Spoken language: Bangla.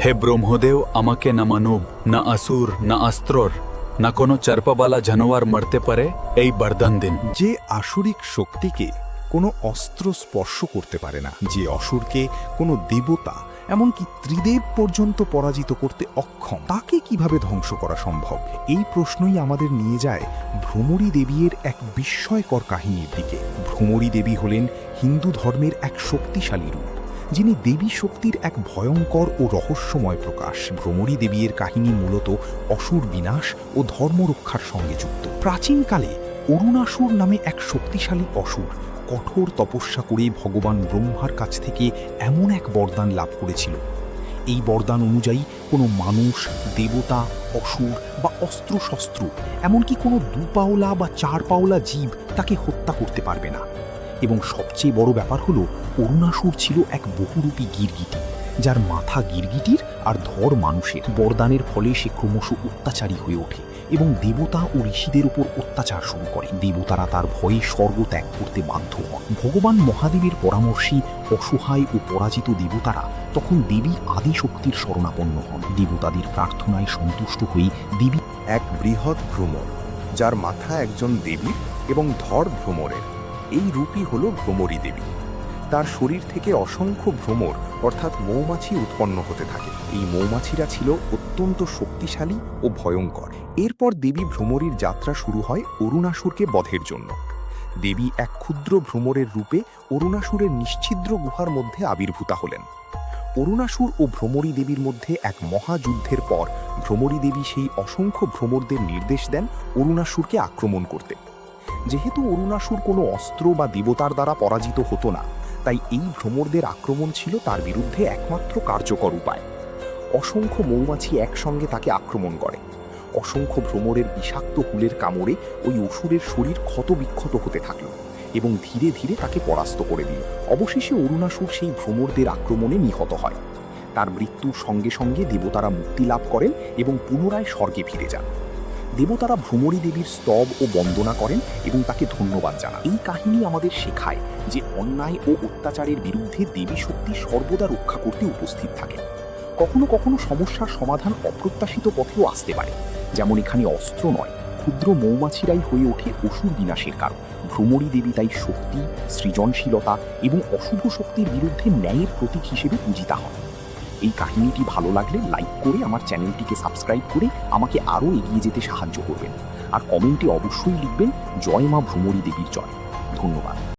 হে ব্রহ্মদেব, আমাকে না মানব, না আসুর, না অস্ত্রর, না কোনো চারপাবালা জানোয়ার মারতে পারে, এই বরদান দিন। যে আসুরিক শক্তিকে কোনো অস্ত্র স্পর্শ করতে পারে না, যে অসুরকে কোনো দেবতা এমনকি ত্রিদেব পর্যন্ত পরাজিত করতে অক্ষম, তাকে কিভাবে ধ্বংস করা সম্ভব? এই প্রশ্নই আমাদের নিয়ে যায় ভ্রমরী দেবীর এক বিস্ময়কর কাহিনীর দিকে। ভ্রমরী দেবী হলেন হিন্দু ধর্মের এক শক্তিশালী রূপ, যিনি দেবী শক্তির এক ভয়ঙ্কর ও রহস্যময় প্রকাশ। ভ্রমরী দেবীর কাহিনী মূলত অসুর বিনাশ ও ধর্মরক্ষার সঙ্গে যুক্ত। প্রাচীনকালে অরুণাসুর নামে এক শক্তিশালী অসুর কঠোর তপস্যা করে ভগবান ব্রহ্মার কাছ থেকে এমন এক বরদান লাভ করেছিল। এই বরদান অনুযায়ী কোনো মানুষ, দেবতা, অসুর বা অস্ত্রশস্ত্র, এমনকি কোনো দুপাওলা বা চার পাওলা জীব তাকে হত্যা করতে পারবে না। এবং সবচেয়ে বড় ব্যাপার হলো, অরুণাসুর ছিল এক বহুরূপী গিরগিটি, যার মাথা গিরগিটির আর ধর মানুষের। বরদানের ফলে সে ক্রমশ অত্যাচারী হয়ে ওঠে এবং দেবতা ও ঋষিদের উপর অত্যাচার শুরু করে। দেবতারা তার ভয়ে স্বর্গ ত্যাগ করতে বাধ্য হন। ভগবান মহাদেবের পরামর্শে অসহায় ও পরাজিত দেবতারা তখন দেবী আদিশক্তির শরণাপন্ন হন। দেবতাদের প্রার্থনায় সন্তুষ্ট হয়ে দেবী এক বৃহৎ ভ্রমর, যার মাথা একজন দেবীর এবং ধর ভ্রমরের, এই রূপই হল ভ্রমরী দেবী। তার শরীর থেকে অসংখ্য ভ্রমর অর্থাৎ মৌমাছি উৎপন্ন হতে থাকে। এই মৌমাছিরা ছিল অত্যন্ত শক্তিশালী ও ভয়ঙ্কর। এরপর দেবী ভ্রমরীর যাত্রা শুরু হয় অরুণাসুরকে বধের জন্য। দেবী এক ক্ষুদ্র ভ্রমরের রূপে অরুণাসুরের নিশ্ছিদ্র গুহার মধ্যে আবির্ভূতা হলেন। অরুণাসুর ও ভ্রমরী দেবীর মধ্যে এক মহাযুদ্ধের পর ভ্রমরী দেবী সেই অসংখ্য ভ্রমরদের নির্দেশ দেন অরুণাসুরকে আক্রমণ করতে। যেহেতু অরুণাসুর কোনো অস্ত্র বা দেবতার দ্বারা পরাজিত হতো না, তাই এই ভ্রমরদের আক্রমণ ছিল তার বিরুদ্ধে একমাত্র কার্যকর উপায়। অসংখ্য মৌমাছি একসঙ্গে তাকে আক্রমণ করে। অসংখ্য ভ্রমরের বিষাক্ত হুলের কামড়ে ওই অসুরের শরীর ক্ষতবিক্ষত হতে থাকল এবং ধীরে ধীরে তাকে পরাস্ত করে দিল। অবশেষে অরুণাসুর সেই ভ্রমরদের আক্রমণে নিহত হয়। তার মৃত্যুর সঙ্গে সঙ্গে দেবতারা মুক্তি লাভ করেন এবং পুনরায় স্বর্গে ফিরে যান। দেবতারা ভ্রমরী দেবীর স্তব ও বন্দনা করেন এবং তাকে ধন্যবাদ জানান। এই কাহিনী আমাদের শেখায় যে অন্যায় ও অত্যাচারের বিরুদ্ধে দেবী শক্তি সর্বদা রক্ষা করতে উপস্থিত থাকে। কখনো কখনো সমস্যার সমাধান অপ্রত্যাশিত পথেও আসতে পারে, যেমন এখানে অস্ত্র নয়, ক্ষুদ্র মৌমাছিরাই হয়ে ওঠে অসুর বিনাশের কারণ। ভ্রমরী দেবী তাই শক্তি, সৃজনশীলতা এবং অশুভ শক্তির বিরুদ্ধে ন্যায়ের প্রতীক হিসেবে পূজিতা হন। এই কাহিনীটি ভালো লাগলে লাইক করে আমার চ্যানেলটিকে সাবস্ক্রাইব করে আমাকে আরও এগিয়ে যেতে সাহায্য করবেন। আর কমেন্টে অবশ্যই লিখবেন, জয় মা ভ্রমরী দেবীর জয়। ধন্যবাদ।